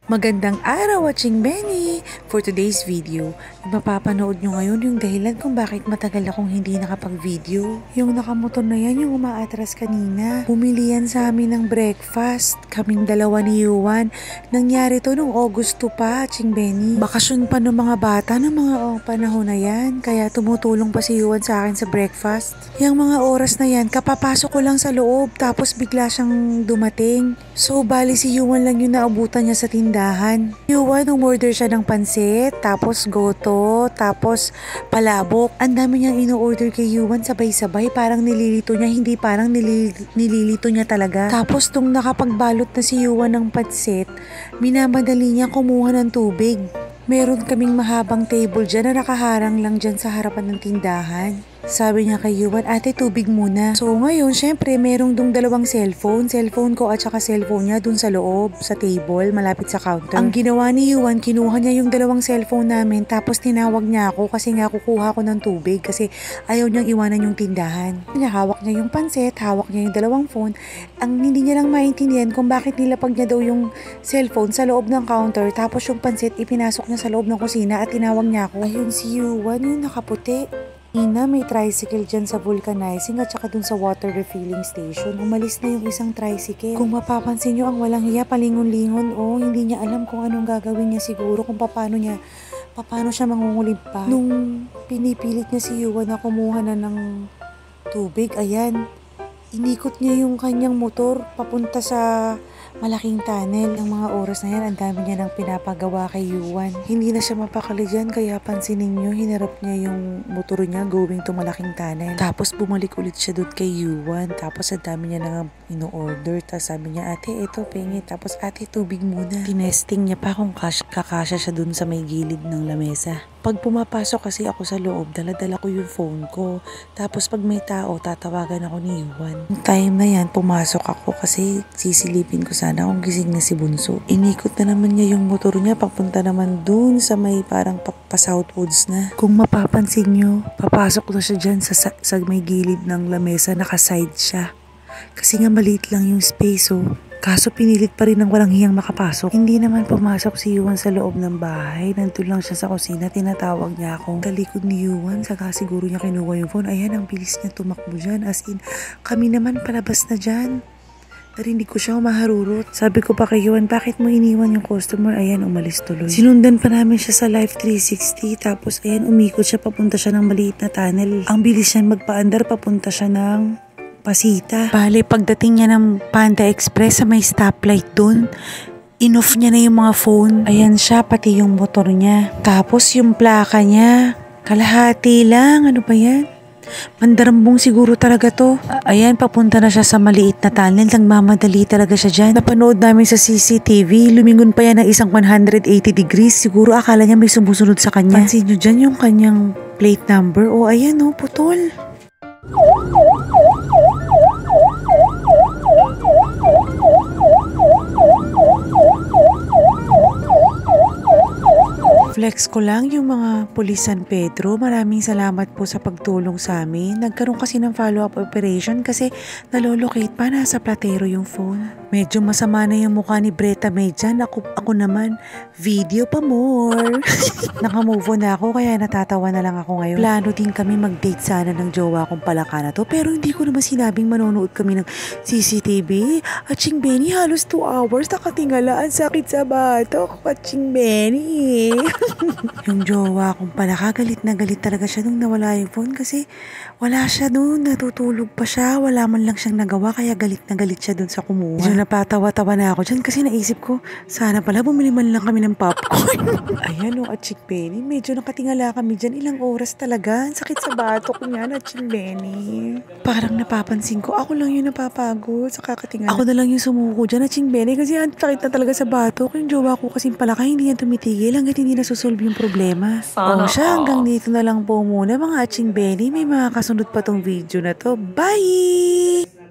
Magandang araw, Watching Benny! For today's video, mapapanood nyo ngayon yung dahilan kung bakit matagal akong hindi nakapag-video. Yung nakamotor na yan, yung umaatras kanina. Bumili yan sa amin ng breakfast. Kaming dalawa ni Yuan. Nangyari to nung August 2 pa, Watching Benny. Bakasyon pa ng mga bata ng mga panahon na yan. Kaya tumutulong pa si Yuan sa akin sa breakfast. Yung mga oras na yan, kapapasok ko lang sa loob. Tapos bigla siyang dumating. So, bali si Yuan lang yung naabutan niya sa tindahan. Yuan, umorder siya ng pansit, tapos goto, tapos palabok. Ang dami niyang ino-order kay Yuan sabay-sabay. Parang nililito niya, hindi parang nililito niya talaga. Tapos tung nakapagbalot na si Yuan ng pansit, minamadali niya kumuha ng tubig. Meron kaming mahabang table dyan na nakaharang lang dyan sa harapan ng tindahan. Sabi niya kay Yuan, ate tubig muna. So ngayon, syempre, merong dong dalawang cellphone. Cellphone ko at saka cellphone niya dun sa loob, sa table, malapit sa counter. Ang ginawa ni Yuan, kinuha niya yung dalawang cellphone namin, tapos tinawag niya ako kasi nga kukuha ko ng tubig kasi ayaw niyang iwanan yung tindahan. Hawak niya yung pansit, hawak niya yung dalawang phone. Ang hindi niya lang maintindihan kung bakit nilapag niya daw yung cellphone sa loob ng counter, tapos yung pansit ipinasok niya sa loob ng kusina at tinawag niya ako. Ayun si Yuan, yung nakaputi. May tricycle dyan sa vulcanizing at saka dun sa water refilling station. Umalis na yung isang tricycle. Kung mapapansin nyo, ang walang hiya, palingon-lingon. Hindi niya alam kung anong gagawin niya siguro, kung paano siya mangungulib pa. Nung pinipilit niya si Yuan na kumuha na ng tubig, ayan, inikot niya yung kanyang motor papunta sa malaking tunnel. Ang mga oras na yan, ang dami niya nang pinapagawa kay Yuan. Hindi na siya mapakali dyan, kaya pansinin nyo, hinarap niya yung motor niya going to malaking tunnel. Tapos bumalik ulit siya doon kay Yuan. Tapos ang dami niya nang ino-order. Tapos sabi niya, ate, eto, pengi. Tapos ate, tubig muna. Tinesting niya pa kung kakasya siya doon sa may gilid ng lamesa. Pag pumapasok kasi ako sa loob, dala-dala ko yung phone ko. Tapos pag may tao, tatawagan ako ni Yuan. Yung time na yan, pumasok ako kasi sisilipin ko sana kung gising na si Bunso. Inikot na naman niya yung motor niya, papunta naman dun sa may parang pa-southwoods na. Kung mapapansin nyo, papasok na siya dyan sa may gilid ng lamesa, nakaside siya. Kasi nga maliit lang yung space, Kaso pinilit pa rin ng walang hiyang makapasok. Hindi naman pumasok si Yuan sa loob ng bahay. Nandun lang siya sa kusina. Tinatawag niya ako. Talikod ni Yuan. Saka siguro niya kinuha yung phone. Ayan, ang bilis niya tumakbo dyan. As in, kami naman palabas na dyan. Narinig ko siya umaharurot. Sabi ko pa kay Yuan, bakit mo iniwan yung customer? Ayan, umalis tuloy. Sinundan pa namin siya sa Life 360. Tapos ayan, umikot siya. Papunta siya ng maliit na tunnel. Ang bilis niya magpaandar. Papunta siya ng Pasita. Bale, pagdating niya ng Panda Express sa may stoplight dun, in-off niya na yung mga phone. Ayan siya, pati yung motor niya. Tapos yung plaka niya, kalahati lang. Ano ba yan? Mandarambong siguro talaga to. Ayan, papunta na siya sa maliit na tunnel. Nagmamadali talaga siya dyan. Napanood namin sa CCTV. Lumingon pa yan ng isang 180 degrees. Siguro akala niya may sumusunod sa kanya. Pansin nyo dyan yung kanyang plate number. Ayan putol. Flex ko lang yung mga pulis San Pedro. Maraming salamat po sa pagtulong sa amin. Nagkaroon kasi ng follow-up operation kasi nalolocate pa, nasa platero yung phone. Medyo masama na yung mukha ni Breta May dyan. Ako naman, video pa more. Naka-move on na ako kaya natatawa na lang ako ngayon. Plano din kami mag-date sana ng jowa kong palaka na to. Pero hindi ko naman sinabing manonood kami ng CCTV. Atching Benny, halos 2 hours nakatingala. Ang sakit sa batok. Atching Benny. Yung jowa kong palaka, galit na galit talaga siya nung nawala yung phone kasi wala siya doon, natutulog pa siya, wala man lang siyang nagawa kaya galit na galit siya doon sa kumuha. Medyo napatawa-tawa na ako dyan kasi naisip ko, sana pala bumili man lang kami ng popcorn. Ayan Atching Benny, medyo nakatingala kami dyan, ilang oras talaga, sakit sa batok niya, Atching Benny. Parang napapansin ko, ako lang yung napapagod sa kakatingala. Ako na lang yung sumuko dyan, Atching Benny, kasi ang sakit na talaga sa batok. Yung jowa ko kasing palaka, hindi yan tumitigil hanggang hindi nasusolve yung problema. Siya, hanggang dito na lang po muna mga Atching Benny. May mga kasunod pa tong video na to. Bye!